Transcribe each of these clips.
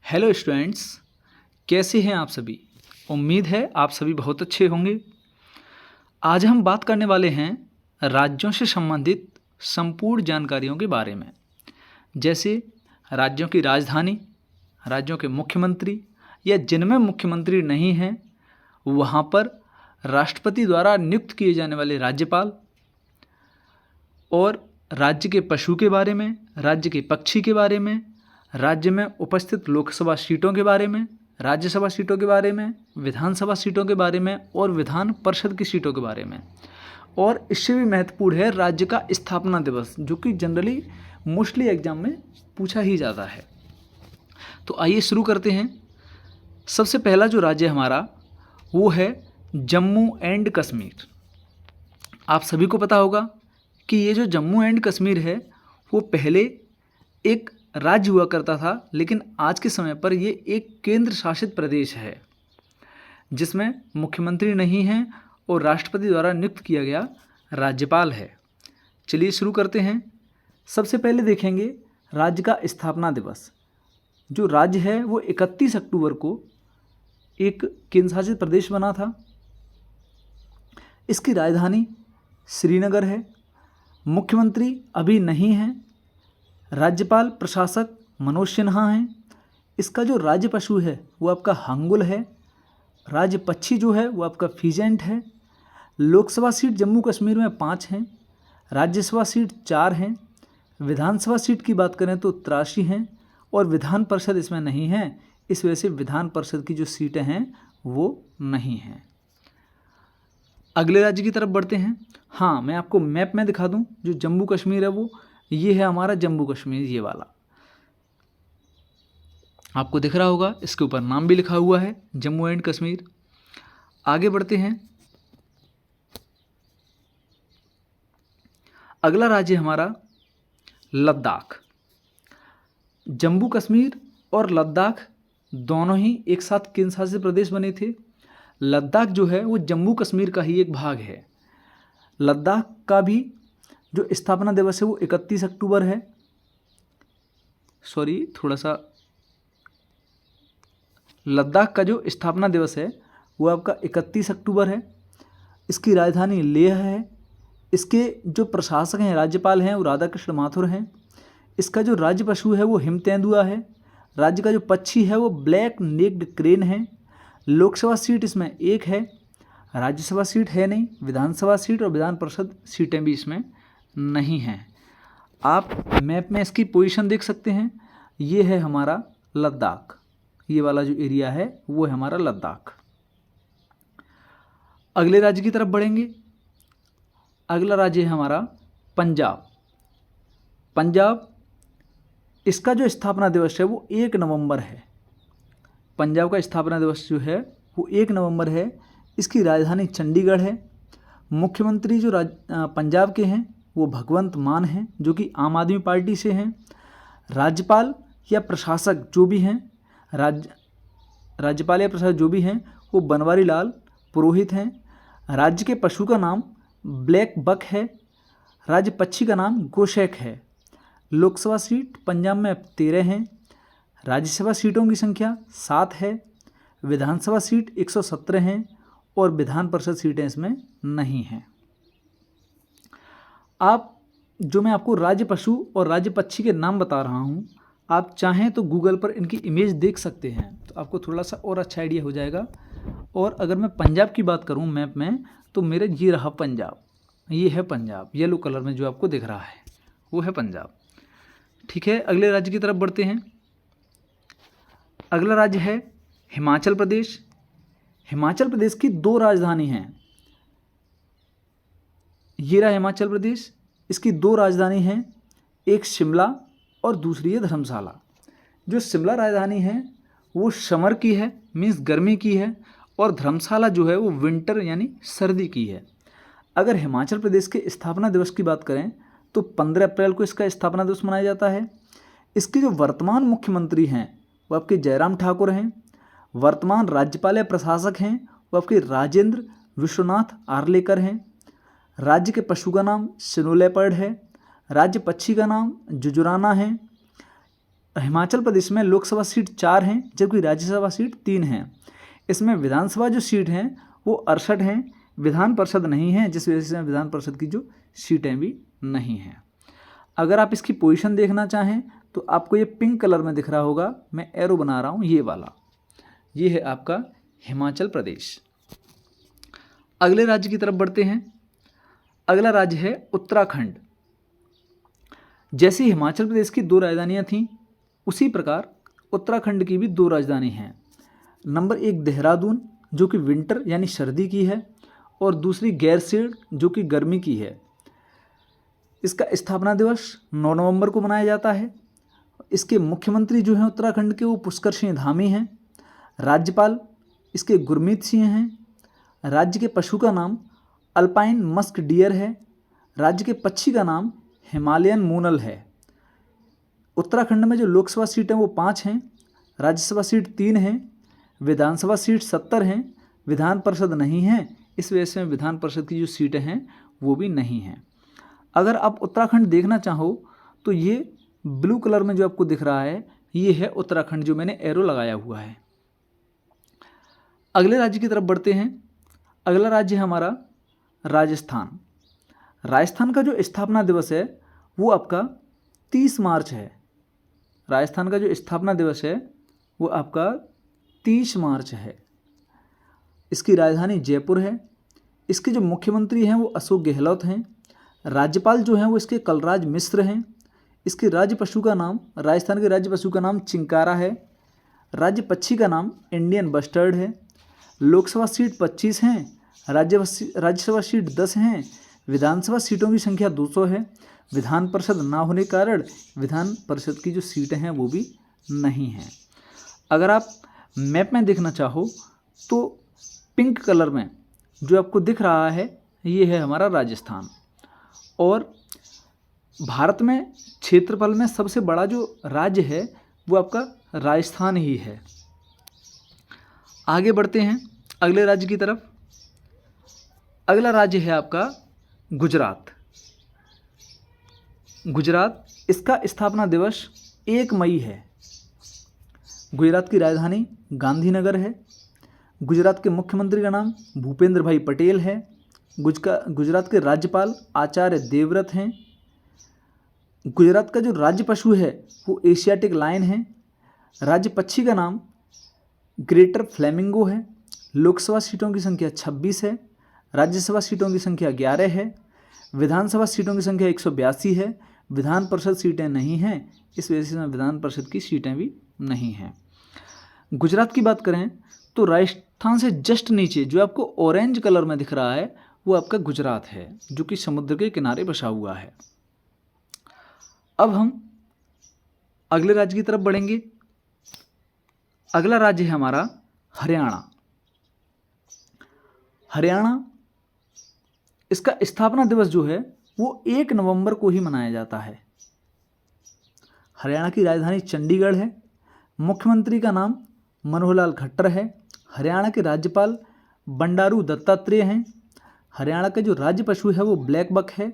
Hello students, कैसे हैं आप सभी। उम्मीद है आप सभी बहुत अच्छे होंगे। आज हम बात करने वाले हैं राज्यों से संबंधित संपूर्ण जानकारियों के बारे में, जैसे राज्यों की राजधानी, राज्यों के मुख्यमंत्री या जिनमें मुख्यमंत्री नहीं हैं वहाँ पर राष्ट्रपति द्वारा नियुक्त किए जाने वाले राज्यपाल, और राज्य के पशु के बारे में, राज्य के पक्षी के बारे में, राज्य में उपस्थित लोकसभा सीटों के बारे में, राज्यसभा सीटों के बारे में, विधानसभा सीटों के बारे में और विधान परिषद की सीटों के बारे में। और इससे भी महत्वपूर्ण है राज्य का स्थापना दिवस, जो कि जनरली मोस्टली एग्जाम में पूछा ही जाता है। तो आइए शुरू करते हैं। सबसे पहला जो राज्य हमारा वो है जम्मू एंड कश्मीर। आप सभी को पता होगा कि ये जो जम्मू एंड कश्मीर है वो पहले एक राज्य हुआ करता था, लेकिन आज के समय पर ये एक केंद्र शासित प्रदेश है जिसमें मुख्यमंत्री नहीं है और राष्ट्रपति द्वारा नियुक्त किया गया राज्यपाल है। चलिए शुरू करते हैं। सबसे पहले देखेंगे राज्य का स्थापना दिवस। जो राज्य है वो 31 अक्टूबर को एक केंद्र शासित प्रदेश बना था। इसकी राजधानी श्रीनगर है। मुख्यमंत्री अभी नहीं है। राज्यपाल प्रशासक मनोज सिन्हा हैं। इसका जो राज्य पशु है वो आपका हांगुल है। राज्य पक्षी जो है वो आपका फीजेंट है। लोकसभा सीट जम्मू कश्मीर में 5 हैं। राज्यसभा सीट 4 हैं। विधानसभा सीट की बात करें तो 83 हैं और विधान परिषद इसमें नहीं है। इस वजह से विधान परिषद की जो सीटें हैं वो नहीं हैं। अगले राज्य की तरफ बढ़ते हैं। हाँ, मैं आपको मैप में दिखा दूं, जो जम्मू कश्मीर है वो ये है हमारा जम्मू कश्मीर, ये वाला आपको दिख रहा होगा। इसके ऊपर नाम भी लिखा हुआ है, जम्मू एंड कश्मीर। आगे बढ़ते हैं। अगला राज्य हमारा लद्दाख। जम्मू कश्मीर और लद्दाख दोनों ही एक साथ केंद्र शासित प्रदेश बने थे। लद्दाख जो है वो जम्मू कश्मीर का ही एक भाग है। लद्दाख का भी जो स्थापना दिवस है वो 31 अक्टूबर है। लद्दाख का जो स्थापना दिवस है वो आपका 31 अक्टूबर है। इसकी राजधानी लेह है। इसके जो प्रशासक हैं, राज्यपाल हैं, वो राधाकृष्ण माथुर हैं। इसका जो राज्य पशु है वो हिम तेंदुआ है। राज्य का जो पक्षी है वो ब्लैक नेक्ड क्रेन है। लोकसभा सीट इसमें 1 है। राज्यसभा सीट है नहीं। विधानसभा सीट और विधान परिषद सीटें भी इसमें नहीं हैं। आप मैप में इसकी पोजीशन देख सकते हैं। ये है हमारा लद्दाख, ये वाला जो एरिया है वो है हमारा लद्दाख। अगले राज्य की तरफ बढ़ेंगे। अगला राज्य है हमारा पंजाब। पंजाब, इसका जो स्थापना दिवस है वो 1 नवंबर है। पंजाब का स्थापना दिवस जो है वो 1 नवंबर है। इसकी राजधानी चंडीगढ़ है। मुख्यमंत्री जो पंजाब के हैं वो भगवंत मान हैं, जो कि आम आदमी पार्टी से हैं। राज्यपाल या प्रशासक जो भी हैं, राज्यपाल या प्रशासक जो भी हैं वो बनवारी लाल पुरोहित हैं। राज्य के पशु का नाम ब्लैक बक है। राज्य पक्षी का नाम गोशैक है। लोकसभा सीट पंजाब में 13 हैं। राज्यसभा सीटों की संख्या 7 है। विधानसभा सीट 117 हैं और विधान परिषद सीटें इसमें नहीं हैं। आप जो मैं आपको राज्य पशु और राज्य पक्षी के नाम बता रहा हूँ, आप चाहें तो गूगल पर इनकी इमेज देख सकते हैं, तो आपको थोड़ा सा और अच्छा आइडिया हो जाएगा। और अगर मैं पंजाब की बात करूँ मैप में, तो मेरे ये रहा पंजाब, ये है पंजाब, येलो कलर में जो आपको दिख रहा है वो है पंजाब। ठीक है, अगले राज्य की तरफ बढ़ते हैं। अगला राज्य है हिमाचल प्रदेश। हिमाचल प्रदेश की 2 राजधानी हैं। ये रहा हिमाचल प्रदेश। इसकी 2 राजधानी हैं, एक शिमला और दूसरी है धर्मशाला। जो शिमला राजधानी है वो समर की है, मीन्स गर्मी की है, और धर्मशाला जो है वो विंटर यानी सर्दी की है। अगर हिमाचल प्रदेश के स्थापना दिवस की बात करें तो 15 अप्रैल को इसका स्थापना दिवस मनाया जाता है। इसके जो वर्तमान मुख्यमंत्री हैं वो आपके जयराम ठाकुर हैं। वर्तमान राज्यपाल या प्रशासक हैं वो आपके राजेंद्र विश्वनाथ आर्लेकर हैं। राज्य के पशु का नाम स्नो लेपर्ड है। राज्य पक्षी का नाम जुजुराना है। हिमाचल प्रदेश में लोकसभा सीट 4 हैं जबकि राज्यसभा सीट 3 हैं। इसमें विधानसभा जो सीट हैं वो 68 हैं, विधान परिषद नहीं है, जिस वजह से विधान परिषद की जो सीटें भी नहीं हैं। अगर आप इसकी पोजीशन देखना चाहें तो आपको ये पिंक कलर में दिख रहा होगा, मैं एरो बना रहा हूँ, ये वाला, ये है आपका हिमाचल प्रदेश। अगले राज्य की तरफ बढ़ते हैं। अगला राज्य है उत्तराखंड। जैसे हिमाचल प्रदेश की 2 राजधानियाँ थीं, उसी प्रकार उत्तराखंड की भी 2 राजधानी हैं। नंबर 1 देहरादून जो कि विंटर यानी सर्दी की है, और दूसरी गैरसैंण जो कि गर्मी की है। इसका स्थापना दिवस 9 नवंबर को मनाया जाता है। इसके मुख्यमंत्री जो हैं उत्तराखंड के वो पुष्कर सिंह धामी हैं। राज्यपाल इसके गुरमीत सिंह हैं। राज्य के पशु का नाम अल्पाइन मस्क डियर है। राज्य के पक्षी का नाम हिमालयन मूनल है। उत्तराखंड में जो लोकसभा सीट हैं वो 5 हैं, राज्यसभा सीट 3 हैं, विधानसभा सीट 70 हैं, विधान परिषद नहीं है, इस वजह से विधान परिषद की जो सीटें हैं वो भी नहीं हैं। अगर आप उत्तराखंड देखना चाहो तो ये ब्लू कलर में जो आपको दिख रहा है ये है उत्तराखंड, जो मैंने एरो लगाया हुआ है। अगले राज्य की तरफ बढ़ते हैं। अगला राज्य है हमारा राजस्थान। राजस्थान का जो स्थापना दिवस है वो आपका 30 मार्च है। राजस्थान का जो स्थापना दिवस है वो आपका 30 मार्च है। इसकी राजधानी जयपुर है। इसके जो मुख्यमंत्री हैं वो अशोक गहलोत हैं। राज्यपाल जो हैं वो इसके कलराज मिश्र हैं। इसके राज्य पशु का नाम, राजस्थान के राज्य पशु का नाम चिंकारा है। राज्य पक्षी का नाम इंडियन बस्टर्ड है। लोकसभा सीट 25 हैं, राज्यसभा सीट 10 हैं, विधानसभा सीटों की संख्या 200 है। विधान परिषद ना होने के कारण विधान परिषद की जो सीटें हैं वो भी नहीं हैं। अगर आप मैप में देखना चाहो तो पिंक कलर में जो आपको दिख रहा है ये है हमारा राजस्थान। और भारत में क्षेत्रफल में सबसे बड़ा जो राज्य है वो आपका राजस्थान ही है। आगे बढ़ते हैं अगले राज्य की तरफ। अगला राज्य है आपका गुजरात। गुजरात, इसका स्थापना दिवस 1 मई है। गुजरात की राजधानी गांधीनगर है। गुजरात के मुख्यमंत्री का नाम भूपेंद्र भाई पटेल है। गुजरात के राज्यपाल आचार्य देवव्रत हैं। गुजरात का जो राज्य पशु है वो एशियाटिक लायन है। राज्य पक्षी का नाम ग्रेटर फ्लेमिंगो है। लोकसभा सीटों की संख्या 26 है, राज्यसभा सीटों की संख्या 11 है, विधानसभा सीटों की संख्या 182 है, विधान परिषद सीटें नहीं हैं, इस वजह से विधान परिषद की सीटें भी नहीं हैं। गुजरात की बात करें तो राजस्थान से जस्ट नीचे जो आपको ऑरेंज कलर में दिख रहा है वो आपका गुजरात है, जो कि समुद्र के किनारे बसा हुआ है। अब हम अगले राज्य की तरफ बढ़ेंगे। अगला राज्य है हमारा हरियाणा। हरियाणा, इसका स्थापना दिवस जो है वो 1 नवंबर को ही मनाया जाता है। हरियाणा की राजधानी चंडीगढ़ है। मुख्यमंत्री का नाम मनोहर लाल खट्टर है। हरियाणा के राज्यपाल बंडारू दत्तात्रेय हैं। हरियाणा का जो राज्य पशु है वो ब्लैक बक है।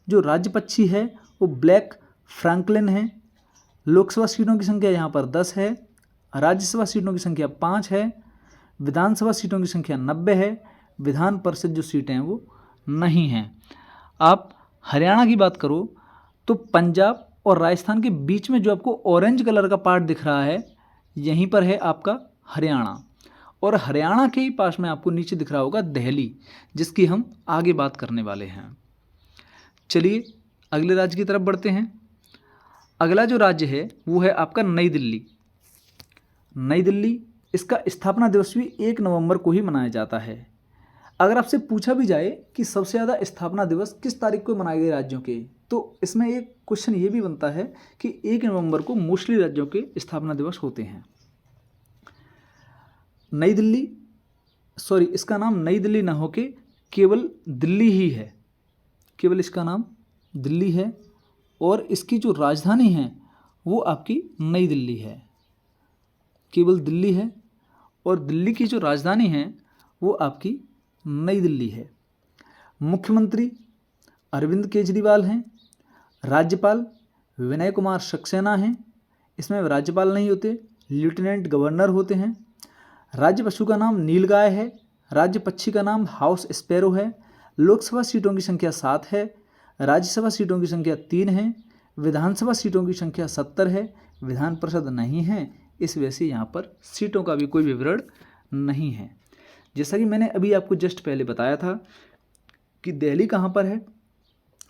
जो राज्य पक्षी है वो ब्लैक फ्रैंकलिन है। लोकसभा सीटों की संख्या यहाँ पर 10 है, राज्यसभा सीटों की संख्या 5 है, विधानसभा सीटों की संख्या 90 है, विधान परिषद जो सीटें हैं वो नहीं हैं। आप हरियाणा की बात करो तो पंजाब और राजस्थान के बीच में जो आपको ऑरेंज कलर का पार्ट दिख रहा है यहीं पर है आपका हरियाणा। और हरियाणा के ही पास में आपको नीचे दिख रहा होगा दिल्ली, जिसकी हम आगे बात करने वाले हैं। चलिए अगले राज्य की तरफ बढ़ते हैं। अगला जो राज्य है वो है आपका नई दिल्ली। नई दिल्ली, इसका स्थापना दिवस भी 1 नवंबर को ही मनाया जाता है। अगर आपसे पूछा भी जाए कि सबसे ज़्यादा स्थापना दिवस किस तारीख को मनाए गए राज्यों के, तो इसमें एक क्वेश्चन ये भी बनता है कि 1 नवंबर को मोस्टली राज्यों के स्थापना दिवस होते हैं। नई दिल्ली, सॉरी, इसका नाम नई दिल्ली ना होके केवल दिल्ली ही है, केवल इसका नाम दिल्ली है। और इसकी जो राजधानी है वो आपकी नई दिल्ली है, केवल दिल्ली है। और दिल्ली की जो राजधानी है वो आपकी नई दिल्ली है। मुख्यमंत्री अरविंद केजरीवाल हैं। राज्यपाल विनय कुमार सक्सेना हैं। इसमें राज्यपाल नहीं होते, लेफ्टिनेंट गवर्नर होते हैं। राज्य पशु का नाम नीलगाय है। राज्य पक्षी का नाम हाउस स्पैरो है। लोकसभा सीटों की संख्या 7 है। राज्यसभा सीटों की संख्या 3 है। विधानसभा सीटों की संख्या 70 है। विधान परिषद नहीं है, इस वजह से यहाँ पर सीटों का भी कोई विवरण नहीं है। जैसा कि मैंने अभी आपको जस्ट पहले बताया था कि दिल्ली कहाँ पर है,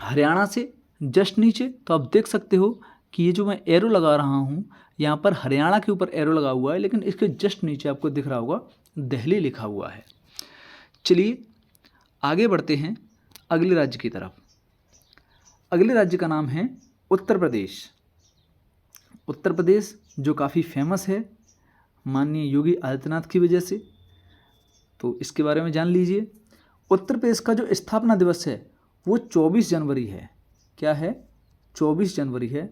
हरियाणा से जस्ट नीचे। तो आप देख सकते हो कि ये जो मैं एरो लगा रहा हूँ यहाँ पर हरियाणा के ऊपर एरो लगा हुआ है, लेकिन इसके जस्ट नीचे आपको दिख रहा होगा दिल्ली लिखा हुआ है। चलिए आगे बढ़ते हैं अगले राज्य की तरफ। अगले राज्य का नाम है उत्तर प्रदेश। उत्तर प्रदेश जो काफ़ी फेमस है माननीय योगी आदित्यनाथ की वजह से, तो इसके बारे में जान लीजिए। उत्तर प्रदेश का जो स्थापना दिवस है वो 24 जनवरी है। क्या है? 24 जनवरी है।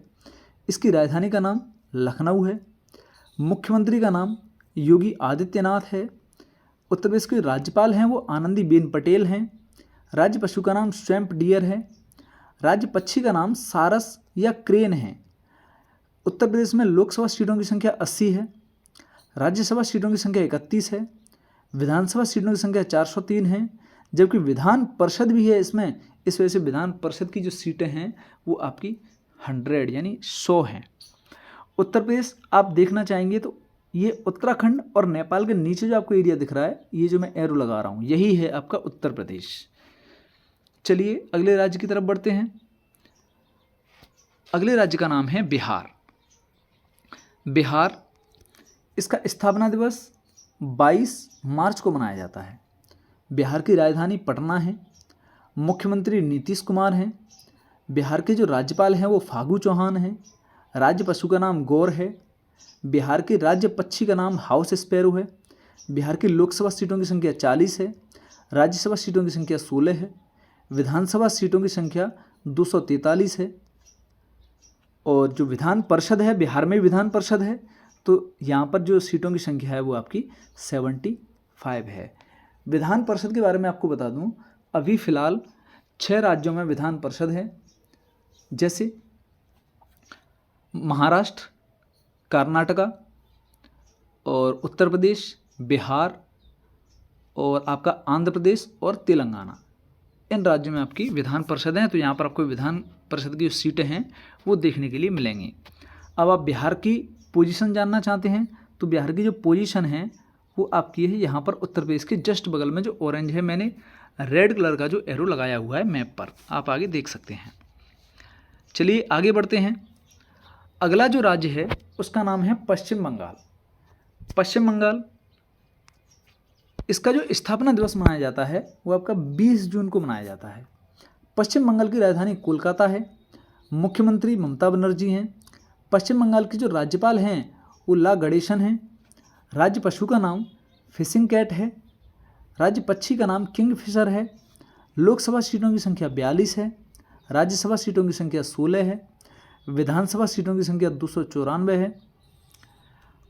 इसकी राजधानी का नाम लखनऊ है। मुख्यमंत्री का नाम योगी आदित्यनाथ है। उत्तर प्रदेश के राज्यपाल हैं वो आनंदीबेन पटेल हैं। राज्य पशु का नाम स्वैम्प डियर है। राज्य पक्षी का नाम सारस या क्रेन है। उत्तर प्रदेश में लोकसभा सीटों की संख्या 80 है। राज्यसभा सीटों की संख्या 31 है। विधानसभा सीटों की संख्या 403 है, जबकि विधान परिषद भी है इसमें। इस वजह से विधान परिषद की जो सीटें हैं वो आपकी 100 यानी 100 हैं। उत्तर प्रदेश आप देखना चाहेंगे तो ये उत्तराखंड और नेपाल के नीचे जो आपको एरिया दिख रहा है, ये जो मैं एरो लगा रहा हूँ, यही है आपका उत्तर प्रदेश। चलिए अगले राज्य की तरफ बढ़ते हैं। अगले राज्य का नाम है बिहार। बिहार, इसका स्थापना दिवस 22 मार्च को मनाया जाता है। बिहार की राजधानी पटना है। मुख्यमंत्री नीतीश कुमार हैं। बिहार के जो राज्यपाल हैं वो फागू चौहान हैं। राज्य पशु का नाम गौर है। बिहार के राज्य पक्षी का नाम हाउस स्पैरो है। बिहार की लोकसभा सीटों की संख्या 40 है। राज्यसभा सीटों की संख्या 16 है। विधानसभा सीटों की संख्या 243 है। और जो विधान परिषद है, बिहार में विधान परिषद है, तो यहाँ पर जो सीटों की संख्या है वो आपकी 75 है। विधान परिषद के बारे में आपको बता दूं, अभी फ़िलहाल 6 राज्यों में विधान परिषद है, जैसे महाराष्ट्र, कर्नाटका और उत्तर प्रदेश, बिहार और आपका आंध्र प्रदेश और तेलंगाना। इन राज्यों में आपकी विधान परिषद हैं, तो यहाँ पर आपको विधान परिषद की जो सीटें हैं वो देखने के लिए मिलेंगी। अब आप बिहार की पोजीशन जानना चाहते हैं तो बिहार की जो पोजीशन है वो आपकी है यहाँ पर उत्तर प्रदेश के जस्ट बगल में, जो ऑरेंज है, मैंने रेड कलर का जो एरो लगाया हुआ है मैप पर, आप आगे देख सकते हैं। चलिए आगे बढ़ते हैं। अगला जो राज्य है उसका नाम है पश्चिम बंगाल। पश्चिम बंगाल, इसका जो स्थापना दिवस मनाया जाता है वो आपका 20 जून को मनाया जाता है। पश्चिम बंगाल की राजधानी कोलकाता है। मुख्यमंत्री ममता बनर्जी हैं। पश्चिम बंगाल के जो राज्यपाल हैं वो ला गणेशन हैं। राज्य पशु का नाम फिशिंग कैट है। राज्य पक्षी का नाम किंगफिशर है। लोकसभा सीटों की संख्या 42 है। राज्यसभा सीटों की संख्या 16 है। विधानसभा सीटों की संख्या 294 है।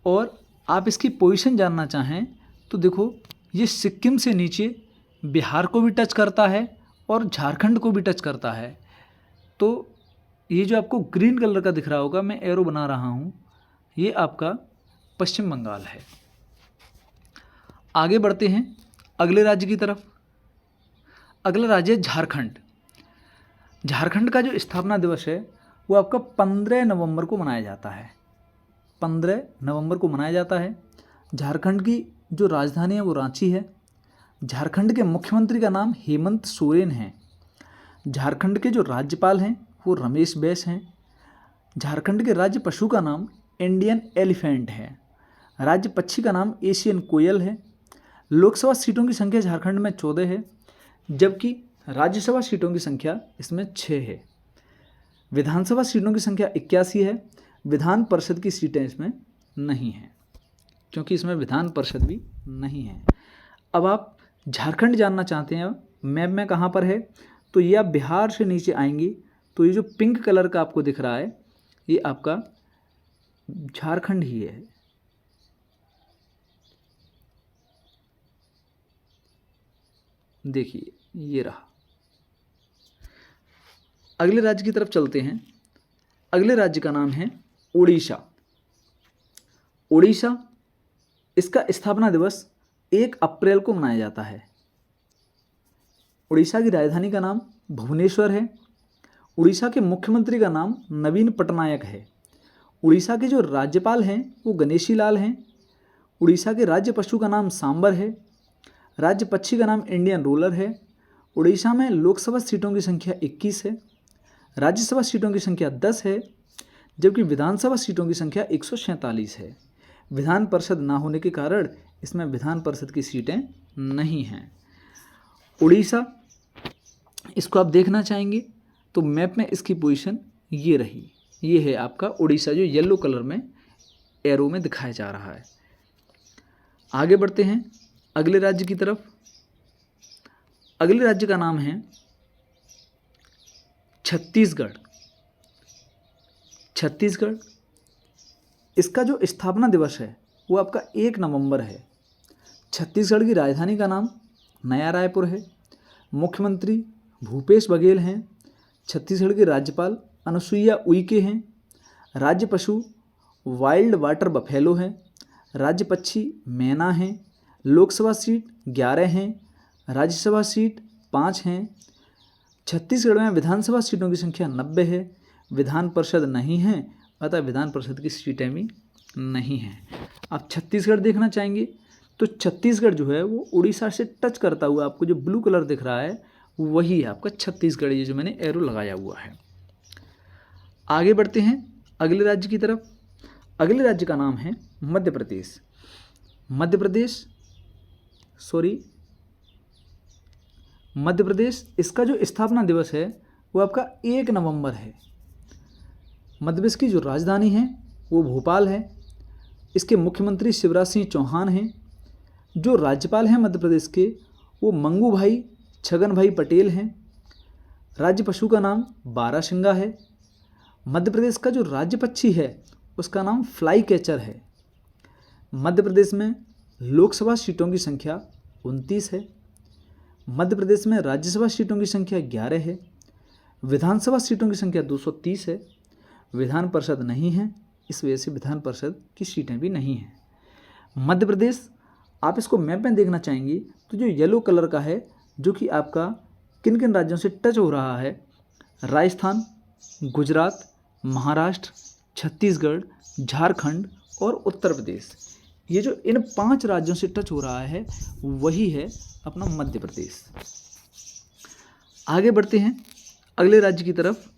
और आप इसकी पोजीशन जानना चाहें तो देखो, ये सिक्किम से नीचे बिहार को भी टच करता है और झारखंड को भी टच करता है। तो ये जो आपको ग्रीन कलर का दिख रहा होगा, मैं एरो बना रहा हूँ, ये आपका पश्चिम बंगाल है। आगे बढ़ते हैं अगले राज्य की तरफ। अगला राज्य है झारखंड। झारखंड का जो स्थापना दिवस है वो आपका 15 नवंबर को मनाया जाता है। 15 नवंबर को मनाया जाता है। झारखंड की जो राजधानी है वो रांची है। झारखंड के मुख्यमंत्री का नाम हेमंत सोरेन है। झारखंड के जो राज्यपाल हैं वो रमेश बैस हैं। झारखंड के राज्य पशु का नाम इंडियन एलिफेंट है। राज्य पक्षी का नाम एशियन कोयल है। लोकसभा सीटों की संख्या झारखंड में 14 है, जबकि राज्यसभा सीटों की संख्या इसमें 6 है। विधानसभा सीटों की संख्या 81 है। विधान परिषद की सीटें इसमें नहीं हैं, क्योंकि इसमें विधान परिषद भी नहीं है। अब आप झारखंड जानना चाहते हैं मैप में कहाँ पर है, तो ये आप बिहार से नीचे आएंगी तो ये जो पिंक कलर का आपको दिख रहा है ये आपका झारखंड ही है। देखिए ये रहा। अगले राज्य की तरफ चलते हैं। अगले राज्य का नाम है उड़ीसा। उड़ीसा, इसका स्थापना दिवस 1 अप्रैल को मनाया जाता है। उड़ीसा की राजधानी का नाम भुवनेश्वर है। उड़ीसा के मुख्यमंत्री का नाम नवीन पटनायक है। उड़ीसा के जो राज्यपाल हैं वो गणेशी लाल हैं। उड़ीसा के राज्य पशु का नाम सांबर है। राज्य पक्षी का नाम इंडियन रूलर है। उड़ीसा में लोकसभा सीटों की संख्या 21 है। राज्यसभा सीटों की संख्या 10 है, जबकि विधानसभा सीटों की संख्या 147 है। विधान परिषद ना होने के कारण इसमें विधान परिषद की सीटें नहीं हैं। उड़ीसा, इसको आप देखना चाहेंगे तो मैप में इसकी पोजीशन ये रही। ये है आपका उड़ीसा, जो येलो कलर में एरो में दिखाया जा रहा है। आगे बढ़ते हैं अगले राज्य की तरफ। अगले राज्य का नाम है छत्तीसगढ़। छत्तीसगढ़, इसका जो स्थापना दिवस है वो आपका 1 नवंबर है। छत्तीसगढ़ की राजधानी का नाम नया रायपुर है। मुख्यमंत्री भूपेश बघेल हैं। छत्तीसगढ़ के राज्यपाल अनुसुईया उइके हैं। राज्य पशु वाइल्ड वाटर बफेलो है। राज्य पक्षी मैना हैं। लोकसभा सीट 11 हैं। राज्यसभा सीट 5 हैं। छत्तीसगढ़ में विधानसभा सीटों की संख्या 90 है। विधान परिषद नहीं है, अतः विधान परिषद की सीटें भी नहीं हैं। आप छत्तीसगढ़ देखना चाहेंगे तो छत्तीसगढ़ जो है वो उड़ीसा से टच करता हुआ आपको जो ब्लू कलर दिख रहा है वही है आपका छत्तीसगढ़, ये जो मैंने एरो लगाया हुआ है। आगे बढ़ते हैं अगले राज्य की तरफ। अगले राज्य का नाम है मध्य प्रदेश। मध्य प्रदेश, इसका जो स्थापना दिवस है वो आपका 1 नवंबर है। मध्य प्रदेश की जो राजधानी है वो भोपाल है। इसके मुख्यमंत्री शिवराज सिंह चौहान हैं। जो राज्यपाल हैं मध्य प्रदेश के वो मंगू भाई छगन भाई पटेल हैं। राज्य पशु का नाम बारहसिंगा है। मध्य प्रदेश का जो राज्य पक्षी है उसका नाम फ्लाई कैचर है। मध्य प्रदेश में लोकसभा सीटों की संख्या 29 है। मध्य प्रदेश में राज्यसभा सीटों की संख्या 11 है। विधानसभा सीटों की संख्या 230 है। विधान परिषद नहीं है, इस वजह से विधान परिषद की सीटें भी नहीं हैं। मध्य प्रदेश, आप इसको मैप में देखना चाहेंगे तो जो येलो कलर का है, जो कि आपका किन किन राज्यों से टच हो रहा है, राजस्थान, गुजरात, महाराष्ट्र, छत्तीसगढ़, झारखंड और उत्तर प्रदेश, ये जो इन 5 राज्यों से टच हो रहा है वही है अपना मध्य प्रदेश। आगे बढ़ते हैं अगले राज्य की तरफ।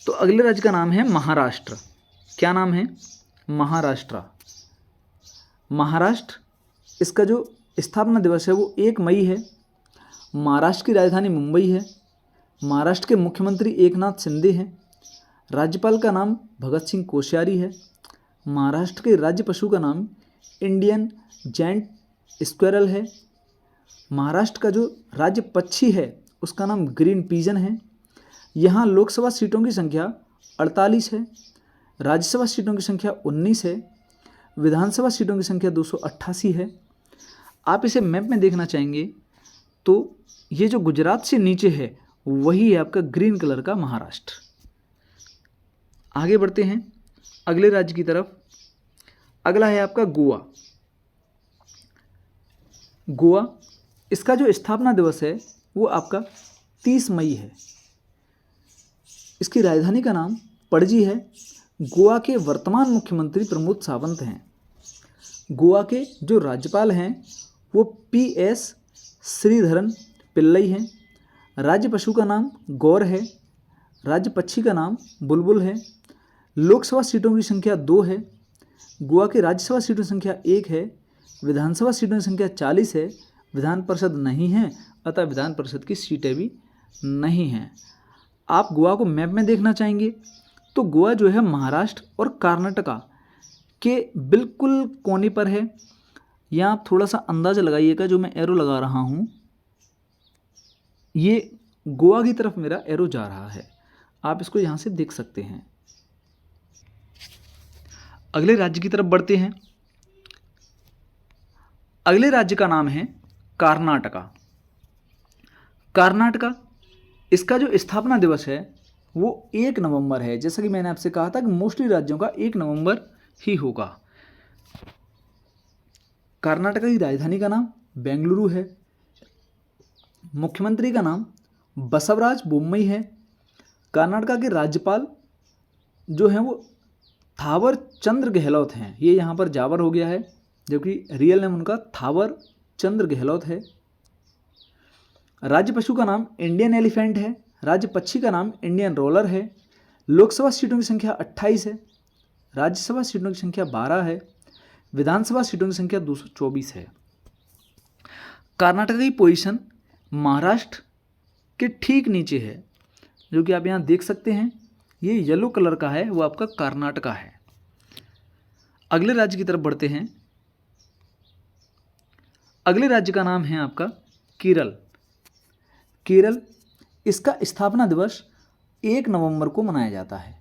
तो अगले राज्य का नाम है महाराष्ट्र। क्या नाम है? महाराष्ट्र। महाराष्ट्र, इसका जो स्थापना दिवस है वो 1 मई है। महाराष्ट्र की राजधानी मुंबई है। महाराष्ट्र के मुख्यमंत्री एकनाथ शिंदे हैं। राज्यपाल का नाम भगत सिंह कोश्यारी है। महाराष्ट्र के राज्य पशु का नाम इंडियन जेंट स्क्वेरल है। महाराष्ट्र का जो राज्य पक्षी है उसका नाम ग्रीन पीजन है। यहाँ लोकसभा सीटों की संख्या 48 है। राज्यसभा सीटों की संख्या 19 है। विधानसभा सीटों की संख्या 288 है। आप इसे मैप में देखना चाहेंगे तो ये जो गुजरात से नीचे है वही है आपका ग्रीन कलर का महाराष्ट्र। आगे बढ़ते हैं अगले राज्य की तरफ। अगला है आपका गोवा। गोवा, इसका जो स्थापना दिवस है वो आपका 30 मई है। इसकी राजधानी का नाम पणजी है। गोवा के वर्तमान मुख्यमंत्री प्रमोद सावंत हैं। गोवा के जो राज्यपाल हैं वो PS श्रीधरन पिल्लई हैं। राज्य पशु का नाम गौर है। राज्य पक्षी का नाम बुलबुल है। लोकसभा सीटों की संख्या 2 है। गोवा के राज्यसभा सीटों की संख्या 1 है। विधानसभा सीटों की संख्या 40 है। विधान परिषद नहीं है, अतः विधान परिषद की सीटें भी नहीं हैं। आप गोवा को मैप में देखना चाहेंगे तो गोवा जो है महाराष्ट्र और कर्नाटका के बिल्कुल कोने पर है। यहाँ आप थोड़ा सा अंदाज़ा लगाइएगा, जो मैं एरो लगा रहा हूँ ये गोवा की तरफ मेरा एरो जा रहा है। आप इसको यहाँ से देख सकते हैं। अगले राज्य की तरफ बढ़ते हैं। अगले राज्य का नाम है कर्नाटका। कर्नाटका, इसका जो स्थापना दिवस है वो 1 नवंबर है। जैसा कि मैंने आपसे कहा था कि मोस्टली राज्यों का 1 नवंबर ही होगा। कर्नाटक की राजधानी का नाम बेंगलुरु है। मुख्यमंत्री का नाम बसवराज बोम्मई है। कर्नाटक के राज्यपाल जो हैं वो थावर चंद्र गहलोत हैं। ये यहाँ पर जावर हो गया है, जबकि रियल नेम उनका थावर चंद्र गहलोत है। राज्य पशु का नाम इंडियन एलिफेंट है। राज्य पक्षी का नाम इंडियन रोलर है। लोकसभा सीटों की संख्या 28 है। राज्यसभा सीटों की संख्या 12 है। विधानसभा सीटों की संख्या 224 है। कर्नाटक की पोजीशन महाराष्ट्र के ठीक नीचे है, जो कि आप यहाँ देख सकते हैं। ये येलो कलर का है, वो आपका कर्नाटका है। अगले राज्य की तरफ बढ़ते हैं। अगले राज्य का नाम है आपका केरल। केरल, इसका स्थापना दिवस 1 नवंबर को मनाया जाता है।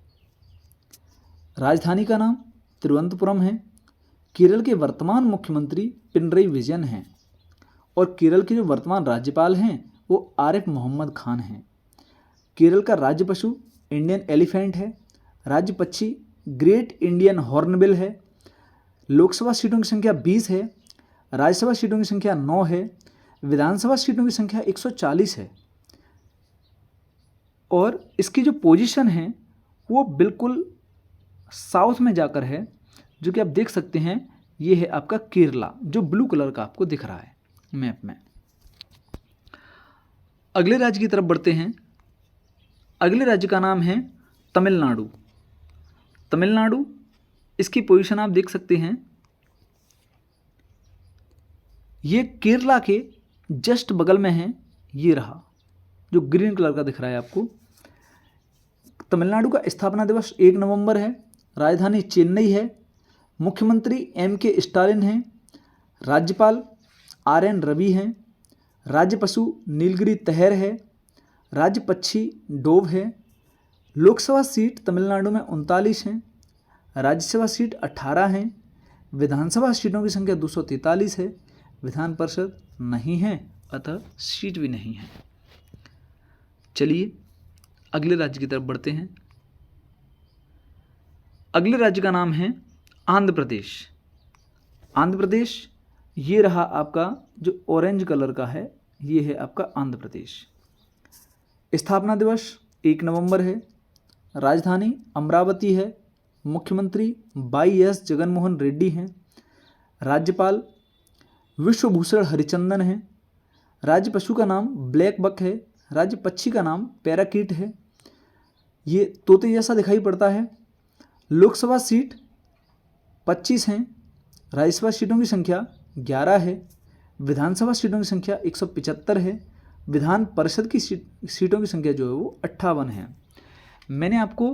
राजधानी का नाम तिरुवनंतपुरम है। केरल के वर्तमान मुख्यमंत्री पिनरई विजयन हैं और केरल के जो वर्तमान राज्यपाल हैं वो आरिफ मोहम्मद खान हैं। केरल का राज्य पशु इंडियन एलिफेंट है। राज्य पक्षी ग्रेट इंडियन हॉर्नबिल है। लोकसभा सीटों की संख्या 20 है। राज्यसभा सीटों की संख्या 9 है। विधानसभा सीटों की संख्या 140 है। और इसकी जो पोजीशन है वो बिल्कुल साउथ में जाकर है, जो कि आप देख सकते हैं। ये है आपका केरला, जो ब्लू कलर का आपको दिख रहा है मैप में। अगले राज्य की तरफ बढ़ते हैं। अगले राज्य का नाम है तमिलनाडु। तमिलनाडु, इसकी पोजीशन आप देख सकते हैं। ये केरला के जस्ट बगल में है। ये रहा जो ग्रीन कलर का दिख रहा है आपको। तमिलनाडु का स्थापना दिवस 1 नवंबर है। राजधानी चेन्नई है। मुख्यमंत्री M.K. स्टालिन हैं। राज्यपाल R.N. रवि हैं। राज्य पशु नीलगिरी तहर है। राज्य पक्षी डोव है। लोकसभा सीट तमिलनाडु में 39 हैं। राज्यसभा सीट 18 हैं। विधानसभा सीटों की संख्या 243 है। विधान परिषद नहीं है, अतः सीट भी नहीं है। चलिए अगले राज्य की तरफ बढ़ते हैं। अगले राज्य का नाम है आंध्र प्रदेश। आंध्र प्रदेश, ये रहा आपका जो ऑरेंज कलर का है, ये है आपका आंध्र प्रदेश। स्थापना दिवस 1 नवंबर है। राजधानी अमरावती है। मुख्यमंत्री YS जगनमोहन रेड्डी हैं। राज्यपाल विश्वभूषण हरिचंदन हैं। राज्य पशु का नाम ब्लैक बक है। राज्य पक्षी का नाम पैराकीट है। ये तोते जैसा दिखाई पड़ता है। लोकसभा सीट 25 हैं। राज्यसभा सीटों की संख्या 11 है। विधानसभा सीटों की संख्या 175 है। विधान परिषद की सीटों की संख्या जो है वो 58 है। मैंने आपको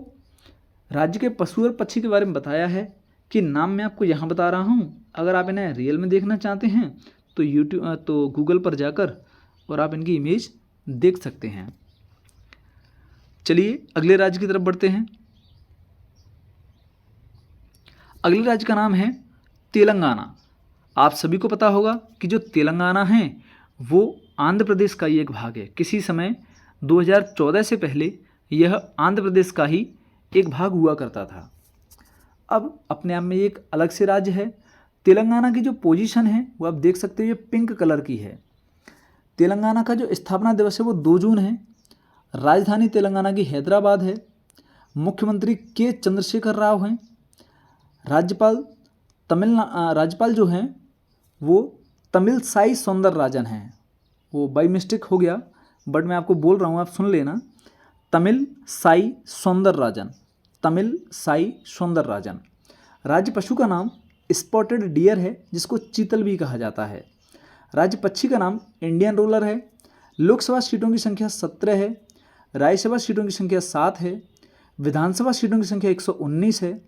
राज्य के पशु और पक्षी के बारे में बताया है कि नाम मैं आपको यहाँ बता रहा हूँ। अगर आप इन्हें रियल में देखना चाहते हैं तो गूगल पर जाकर और आप इनकी इमेज देख सकते हैं। चलिए अगले राज्य की तरफ बढ़ते हैं। अगले राज्य का नाम है तेलंगाना। आप सभी को पता होगा कि जो तेलंगाना है वो आंध्र प्रदेश का ही एक भाग है। किसी समय 2014 से पहले यह आंध्र प्रदेश का ही एक भाग हुआ करता था। अब अपने आप में एक अलग से राज्य है। तेलंगाना की जो पोजीशन है वो आप देख सकते हो, ये पिंक कलर की है। तेलंगाना का जो स्थापना दिवस है वो 2 जून है। राजधानी तेलंगाना की हैदराबाद है। मुख्यमंत्री के चंद्रशेखर राव हैं। राज्यपाल जो हैं वो तमिल साई सौंदरराजन हैं। वो बाई मिस्टेक हो गया, बट मैं आपको बोल रहा हूँ, आप सुन लेना। तमिल साई सौंदरराजन। तमिल साई सौंदरराजन। राज्य पशु का नाम स्पॉटेड डियर है, जिसको चीतल भी कहा जाता है। राज्य पक्षी का नाम इंडियन रोलर है। लोकसभा सीटों की संख्या 17 है। राज्यसभा सीटों की संख्या 7 है। विधानसभा सीटों की संख्या 119 है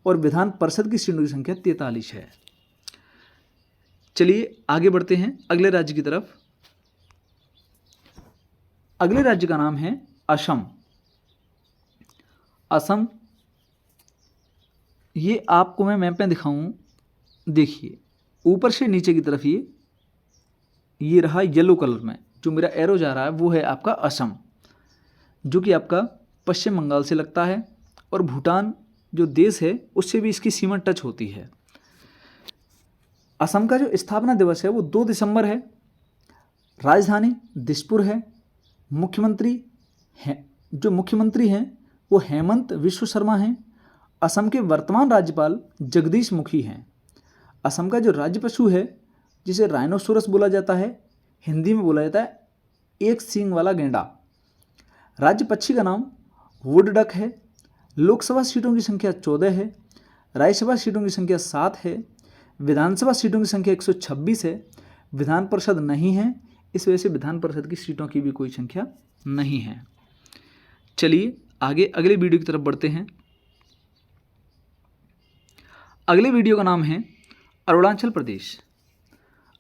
और विधान परिषद की सीटों की संख्या 43 है। चलिए आगे बढ़ते हैं अगले राज्य की तरफ। अगले राज्य का नाम है असम। असम, ये आपको मैं मैप में दिखाऊं, देखिए ऊपर से नीचे की तरफ ये रहा येलो कलर में, जो मेरा एरो जा रहा है वो है आपका असम, जो कि आपका पश्चिम बंगाल से लगता है और भूटान जो देश है उससे भी इसकी सीमा टच होती है। असम का जो स्थापना दिवस है वो 2 दिसंबर है। राजधानी दिसपुर है। मुख्यमंत्री हैं, जो मुख्यमंत्री हैं वो हेमंत विश्व शर्मा हैं। असम के वर्तमान राज्यपाल जगदीश मुखी हैं। असम का जो राज्य पशु है जिसे राइनोसोरस बोला जाता है, हिंदी में बोला जाता है एक सींग वाला गेंडा। राज्य पक्षी का नाम वुड डक है। लोकसभा सीटों की संख्या 14 है। राज्यसभा सीटों की संख्या 7 है। विधानसभा सीटों की संख्या 126 है। विधान परिषद नहीं है, इस वजह से विधान परिषद की सीटों की भी कोई संख्या नहीं है। चलिए आगे अगले वीडियो की तरफ बढ़ते हैं। अगले वीडियो का नाम है अरुणाचल प्रदेश।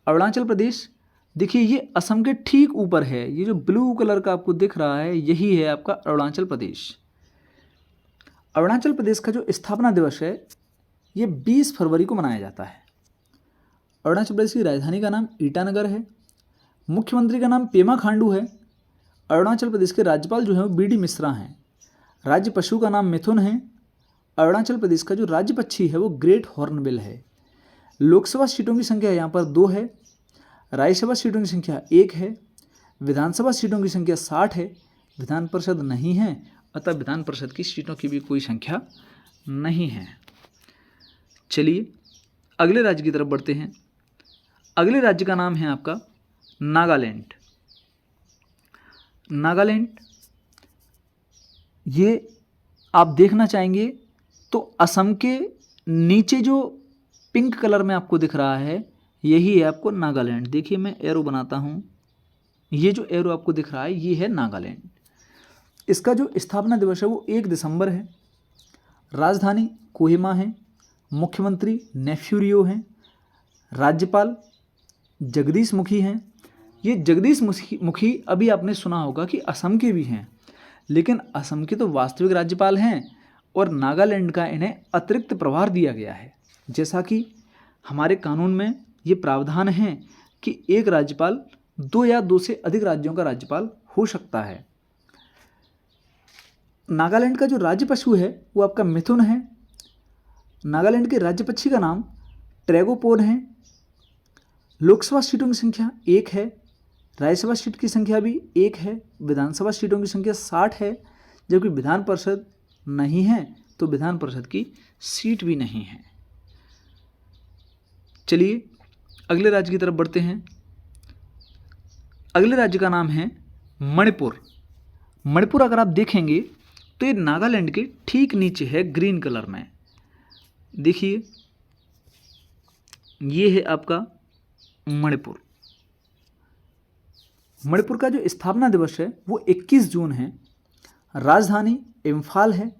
अरुणाचल प्रदेश देखिए ये असम के ठीक ऊपर है। ये जो ब्लू कलर का आपको दिख रहा है यही है आपका अरुणाचल प्रदेश। अरुणाचल प्रदेश का जो स्थापना दिवस है ये 20 फरवरी को मनाया जाता है। अरुणाचल प्रदेश की राजधानी का नाम ईटानगर है। मुख्यमंत्री का नाम पेमा खांडू है। अरुणाचल प्रदेश के राज्यपाल जो हैं वो बी डी मिश्रा हैं। राज्य पशु का नाम मिथुन है। अरुणाचल प्रदेश का जो राज्य पक्षी है वो ग्रेट हॉर्नबिल है। लोकसभा सीटों की संख्या यहाँ पर 2 है। राज्यसभा सीटों की संख्या 1 है। विधानसभा सीटों की संख्या 60 है। विधान परिषद नहीं है, अतः विधान परिषद की सीटों की भी कोई संख्या नहीं है। चलिए अगले राज्य की तरफ बढ़ते हैं। अगले राज्य का नाम है आपका नागालैंड। नागालैंड ये आप देखना चाहेंगे तो असम के नीचे जो पिंक कलर में आपको दिख रहा है यही है आपको नागालैंड। देखिए मैं एरो बनाता हूँ, ये जो एरो आपको दिख रहा है ये है नागालैंड। इसका जो स्थापना दिवस है वो 1 दिसंबर है। राजधानी कोहिमा है। मुख्यमंत्री नेफ्यूरियो हैं। राज्यपाल जगदीश मुखी हैं। ये जगदीश मुखी अभी आपने सुना होगा कि असम के भी हैं, लेकिन असम के तो वास्तविक राज्यपाल हैं और नागालैंड का इन्हें अतिरिक्त प्रभार दिया गया है। जैसा कि हमारे कानून में ये प्रावधान है कि एक राज्यपाल 2 या 2 से अधिक राज्यों का राज्यपाल हो सकता है। नागालैंड का जो राज्य पशु है वो आपका मिथुन है। नागालैंड के राज्य पक्षी का नाम ट्रैगोपोड है। लोकसभा सीटों की संख्या 1 है। राज्यसभा सीट की संख्या भी 1 है। विधानसभा सीटों की संख्या 60 है। जबकि विधान परिषद नहीं है तो विधान परिषद की सीट भी नहीं है। चलिए अगले राज्य की तरफ बढ़ते हैं। अगले राज्य का नाम है मणिपुर। मणिपुर अगर आप देखेंगे तो ये नागालैंड के ठीक नीचे है ग्रीन कलर में। देखिए ये है आपका मणिपुर। मणिपुर का जो स्थापना दिवस है वो 21 जून है। राजधानी इम्फाल है।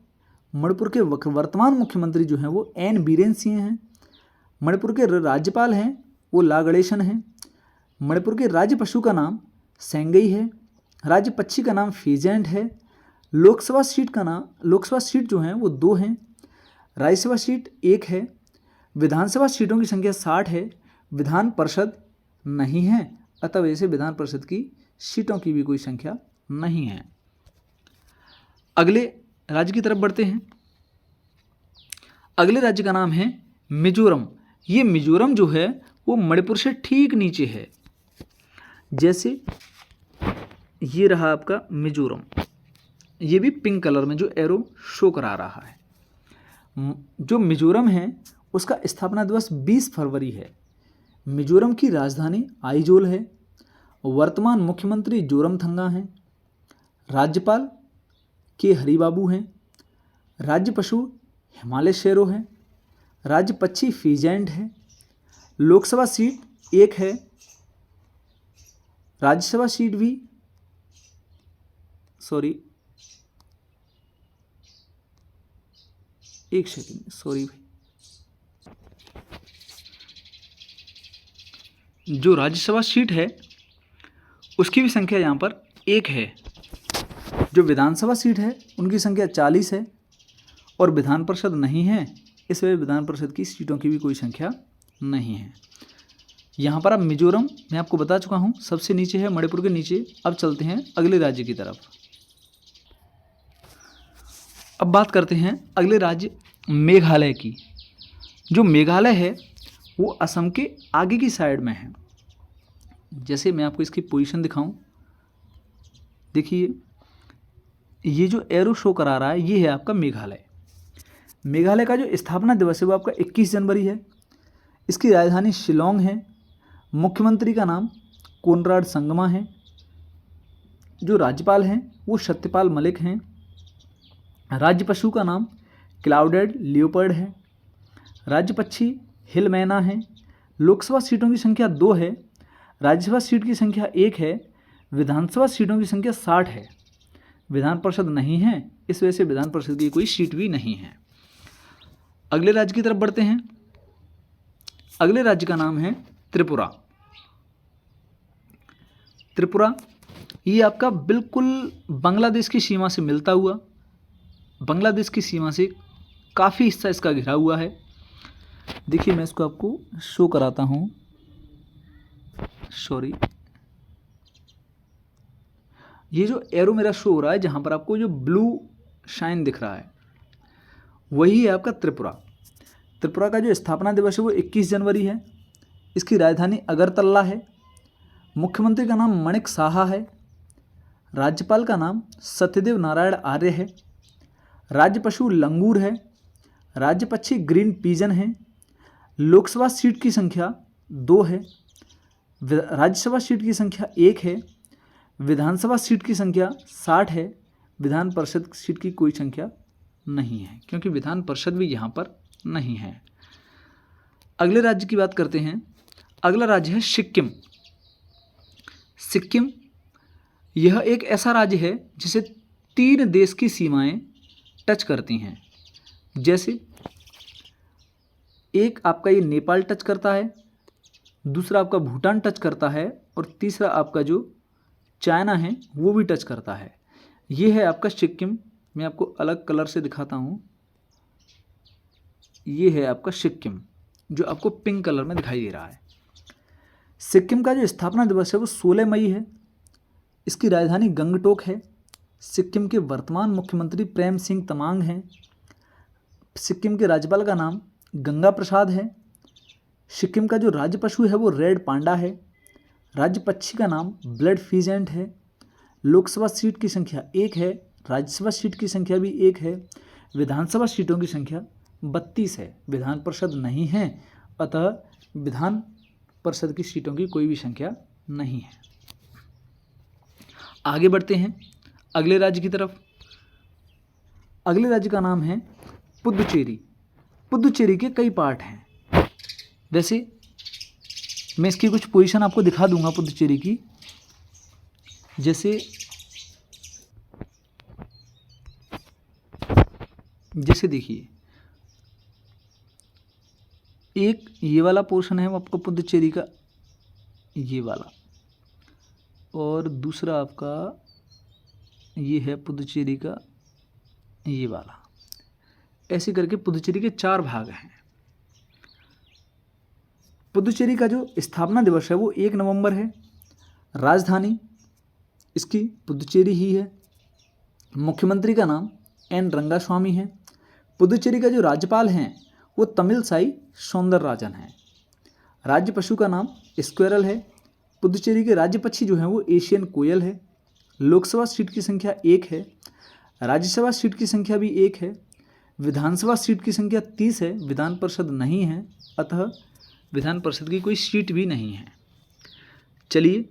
मणिपुर के वर्तमान मुख्यमंत्री जो हैं वो एन बीरेन सिंह हैं। मणिपुर के राज्यपाल हैं वो ला गणेशन हैं। मणिपुर के राज्य पशु का नाम सेंगई है। राज्य पक्षी का नाम फीजेंट है। लोकसभा सीट जो हैं वो 2 हैं। राज्यसभा सीट 1 है। विधानसभा सीटों की संख्या 60 है। विधान परिषद नहीं है, अतः वैसे विधान परिषद की सीटों की भी कोई संख्या नहीं है। अगले राज्य की तरफ बढ़ते हैं। अगले राज्य का नाम है मिजोरम। ये मिजोरम जो है वो मणिपुर से ठीक नीचे है। जैसे ये रहा आपका मिजोरम, ये भी पिंक कलर में जो एरो शो करा रहा है। जो मिजोरम है उसका स्थापना दिवस 20 फरवरी है। मिजोरम की राजधानी आइजोल है। वर्तमान मुख्यमंत्री जोरमथंगा हैं। राज्यपाल के हरिबाबू हैं। राज्य पशु हिमालय शेरो है। राज्य पक्षी फीजेंट है। लोकसभा सीट 1 है। राज्यसभा सीट भी एक सेकेंड भाई, जो राज्यसभा सीट है उसकी भी संख्या यहाँ पर 1 है। जो विधानसभा सीट है उनकी संख्या 40 है और विधान परिषद नहीं है, इस वजह विधान परिषद की सीटों की भी कोई संख्या नहीं है। यहाँ पर अब मिजोरम मैं आपको बता चुका हूँ सबसे नीचे है, मणिपुर के नीचे। अब चलते हैं अगले राज्य की तरफ। अब बात करते हैं अगले राज्य मेघालय की। जो मेघालय है वो असम के आगे की साइड में है। जैसे मैं आपको इसकी पोजीशन दिखाऊं, देखिए ये जो एरो शो करा रहा है ये है आपका मेघालय। मेघालय का जो स्थापना दिवस है वो आपका 21 जनवरी है। इसकी राजधानी शिलोंग है। मुख्यमंत्री का नाम कोनराड संगमा है। जो राज्यपाल हैं वो सत्यपाल मलिक हैं। राज्य पशु का नाम क्लाउडेड लियोपर्ड है। राज्य पक्षी हिल मैना है। लोकसभा सीटों की संख्या 2 है। राज्यसभा सीट की संख्या 1 है। विधानसभा सीटों की संख्या 60 है। विधान परिषद नहीं है, इस वजह से विधान परिषद की कोई सीट भी नहीं है। अगले राज्य की तरफ बढ़ते हैं। अगले राज्य का नाम है त्रिपुरा। त्रिपुरा ये आपका बिल्कुल बांग्लादेश की सीमा से मिलता हुआ, बांग्लादेश की सीमा से काफ़ी हिस्सा इसका घिरा हुआ है। देखिए मैं इसको आपको शो कराता हूँ, सॉरी, ये जो एरो मेरा शो हो रहा है जहाँ पर आपको जो ब्लू शाइन दिख रहा है वही है आपका त्रिपुरा। त्रिपुरा का जो स्थापना दिवस है वो 21 जनवरी है। इसकी राजधानी अगरतला है। मुख्यमंत्री का नाम मणिक साहा है। राज्यपाल का नाम सत्यदेव नारायण आर्य है। राज्य पशु लंगूर है। राज्य पक्षी ग्रीन पीजन है। लोकसभा सीट की संख्या 2 है। राज्यसभा सीट की संख्या 1 है। विधानसभा सीट की संख्या 60 है। विधान परिषद सीट की कोई संख्या नहीं है, क्योंकि विधान परिषद भी यहाँ पर नहीं है। अगले राज्य की बात करते हैं। अगला राज्य है सिक्किम। सिक्किम यह एक ऐसा राज्य है जिसे 3 देश की सीमाएं टच करती हैं। जैसे एक आपका ये नेपाल टच करता है, दूसरा आपका भूटान टच करता है और तीसरा आपका जो चाइना है वो भी टच करता है। ये है आपका सिक्किम। मैं आपको अलग कलर से दिखाता हूँ। ये है आपका सिक्किम जो आपको पिंक कलर में दिखाई दे रहा है। सिक्किम का जो स्थापना दिवस है वो 16 मई है। इसकी राजधानी गंगटोक है। सिक्किम के वर्तमान मुख्यमंत्री प्रेम सिंह तमांग हैं। सिक्किम के राज्यपाल का नाम गंगा प्रसाद है। सिक्किम का जो राज्य पशु है वो रेड पांडा है। राज्य पक्षी का नाम ब्लड फीजेंट है। लोकसभा सीट की संख्या 1 है। राज्यसभा सीट की संख्या भी 1 है। विधानसभा सीटों की संख्या 32 है। विधान परिषद नहीं है, अतः विधान परिषद की सीटों की कोई भी संख्या नहीं है। आगे बढ़ते हैं अगले राज्य की तरफ। अगले राज्य का नाम है पुदुचेरी। पुदुचेरी के कई पार्ट हैं। वैसे मैं इसकी कुछ पोजीशन आपको दिखा दूंगा पुदुचेरी की। जैसे देखिए, एक ये वाला पोर्शन है वो आपका पुदुचेरी का, ये वाला, और दूसरा आपका ये है पुदुचेरी का ये वाला। ऐसे करके पुदुचेरी के 4 भाग हैं। पुदुचेरी का जो स्थापना दिवस है वो 1 नवंबर है। राजधानी इसकी पुदुचेरी ही है। मुख्यमंत्री का नाम एन रंगास्वामी है। पुदुचेरी का जो राज्यपाल हैं वो तमिलसाई सौंदरराजन हैं। राज्य पशु का नाम स्क्वेरल है। पुदुचेरी के राज्य पक्षी जो हैं वो एशियन कोयल है। लोकसभा सीट की संख्या 1 है। राज्यसभा सीट की संख्या भी 1 है। विधानसभा सीट की संख्या 30 है। विधान परिषद नहीं है, अतः विधान परिषद की कोई सीट भी नहीं है। चलिए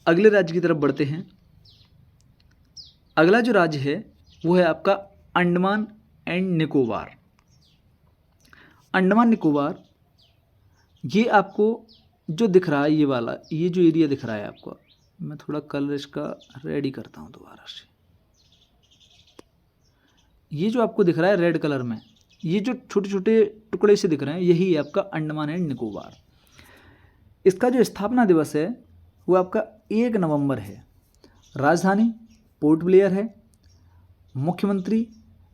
अगले राज्य की तरफ बढ़ते हैं। अगला जो राज्य है वो है आपका अंडमान एंड निकोबार। अंडमान निकोबार ये आपको जो दिख रहा है, ये वाला, ये जो एरिया दिख रहा है आपको, मैं थोड़ा कलर इसका रेडी करता हूँ दोबारा से। ये जो आपको दिख रहा है रेड कलर में, ये जो छोटे छोटे टुकड़े से दिख रहे हैं, यही है आपका अंडमान एंड निकोबार। इसका जो स्थापना दिवस है वो आपका 1 नवंबर है। राजधानी पोर्ट ब्लेयर है। मुख्यमंत्री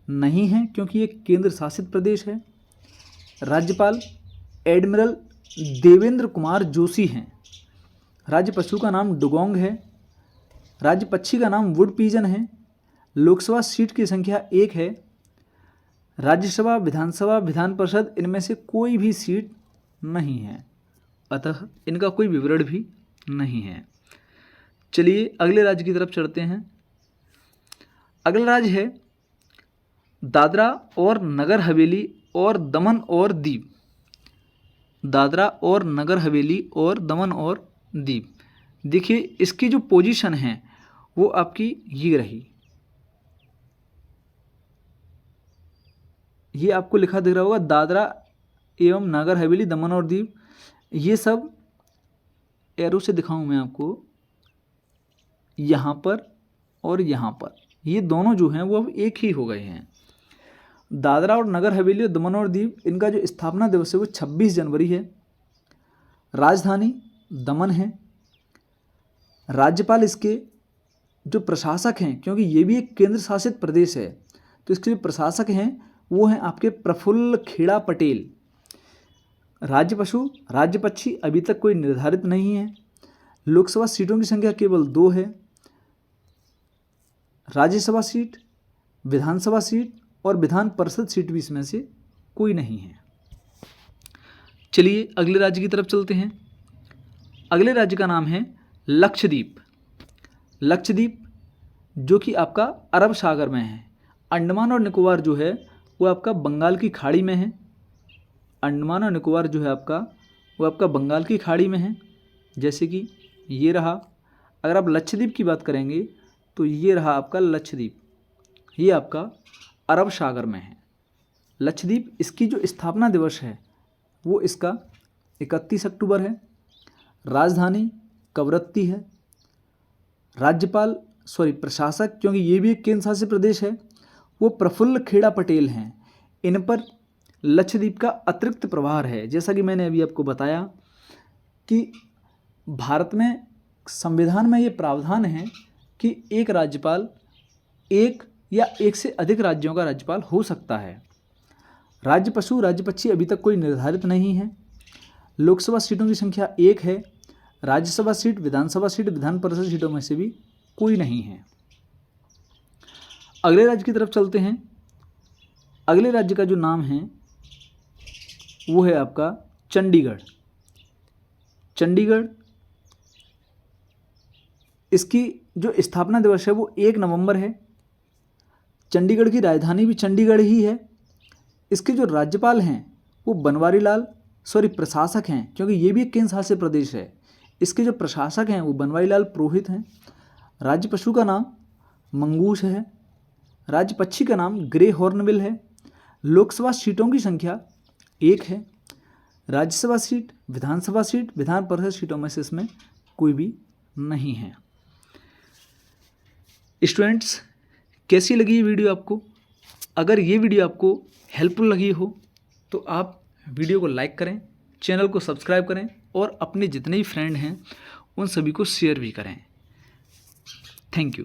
नहीं है क्योंकि ये केंद्र शासित प्रदेश है। राज्यपाल एडमिरल देवेंद्र कुमार जोशी हैं। राज्य पशु का नाम डुगोंग है। राज्य पक्षी का नाम वुड पीजन है। लोकसभा सीट की संख्या 1 है। राज्यसभा, विधानसभा, विधान परिषद इनमें से कोई भी सीट नहीं है, अतः इनका कोई विवरण भी नहीं है। चलिए अगले राज्य की तरफ चलते हैं। अगला राज्य है दादरा और नगर हवेली और दमन और दीव। दादरा और नगर हवेली और दमन और दीव। देखिए इसकी जो पोजीशन है वो आपकी ये रही, ये आपको लिखा दिख रहा होगा दादरा एवं नगर हवेली दमन और दीव। ये सब एरो से दिखाऊं मैं आपको, यहाँ पर और यहाँ पर, ये दोनों जो हैं वो अब एक ही हो गए हैं। दादरा और नगर हवेली और दमन और दीव, इनका जो स्थापना दिवस है वो 26 जनवरी है। राजधानी दमन है। राज्यपाल इसके जो प्रशासक हैं, क्योंकि ये भी एक केंद्र शासित प्रदेश है, तो इसके जो प्रशासक हैं वो हैं आपके प्रफुल्ल खेड़ा पटेल। राज्य पशु राज्य पक्षी अभी तक कोई निर्धारित नहीं है। लोकसभा सीटों की संख्या केवल 2 है। राज्यसभा सीट, विधानसभा सीट और विधान परिषद सीट भी इसमें से कोई नहीं है। चलिए अगले राज्य की तरफ चलते हैं। अगले राज्य का नाम है लक्षद्वीप। लक्षद्वीप जो कि आपका अरब सागर में है। अंडमान और निकोबार जो है वो आपका बंगाल की खाड़ी में है। अंडमान और निकोबार जो है आपका वो आपका बंगाल की खाड़ी में है, जैसे कि ये रहा। अगर आप लक्षद्वीप की बात करेंगे तो ये रहा आपका लक्षद्वीप, ये आपका अरब सागर में है। लक्षद्वीप, इसकी जो स्थापना दिवस है वो इसका 31 अक्टूबर है। राजधानी कवरत्ती है। राज्यपाल प्रशासक, क्योंकि ये भी एक केंद्र शासित प्रदेश है, वो प्रफुल्ल खेड़ा पटेल हैं। इन पर लक्षद्वीप का अतिरिक्त प्रभार है। जैसा कि मैंने अभी आपको बताया कि भारत में संविधान में ये प्रावधान है कि एक राज्यपाल एक या एक से अधिक राज्यों का राज्यपाल हो सकता है। राज्य पशु राज्य पक्षी अभी तक कोई निर्धारित नहीं है। लोकसभा सीटों की संख्या 1 है। राज्यसभा सीट, विधानसभा सीट, विधान परिषद सीटों में से भी कोई नहीं है। अगले राज्य की तरफ चलते हैं। अगले राज्य का जो नाम है वो है आपका चंडीगढ़। चंडीगढ़, इसकी जो स्थापना दिवस है वो 1 नवंबर है। चंडीगढ़ की राजधानी भी चंडीगढ़ ही है। इसके जो राज्यपाल हैं वो बनवारी लाल प्रशासक हैं, क्योंकि ये भी एक केंद्र शासित प्रदेश है। इसके जो प्रशासक हैं वो बनवारी लाल पुरोहित हैं। राज्य पशु का नाम मंगूस है। राज्य पक्षी का नाम ग्रे हॉर्नबिल है। लोकसभा सीटों की संख्या 1 है। राज्यसभा सीट, विधानसभा सीट, विधान परिषद सीटों में से इसमें कोई भी नहीं है। स्टूडेंट्स, कैसी लगी ये वीडियो आपको? अगर ये वीडियो आपको हेल्पफुल लगी हो तो आप वीडियो को लाइक करें, चैनल को सब्सक्राइब करें और अपने जितने भी फ्रेंड हैं उन सभी को शेयर भी करें। Thank you.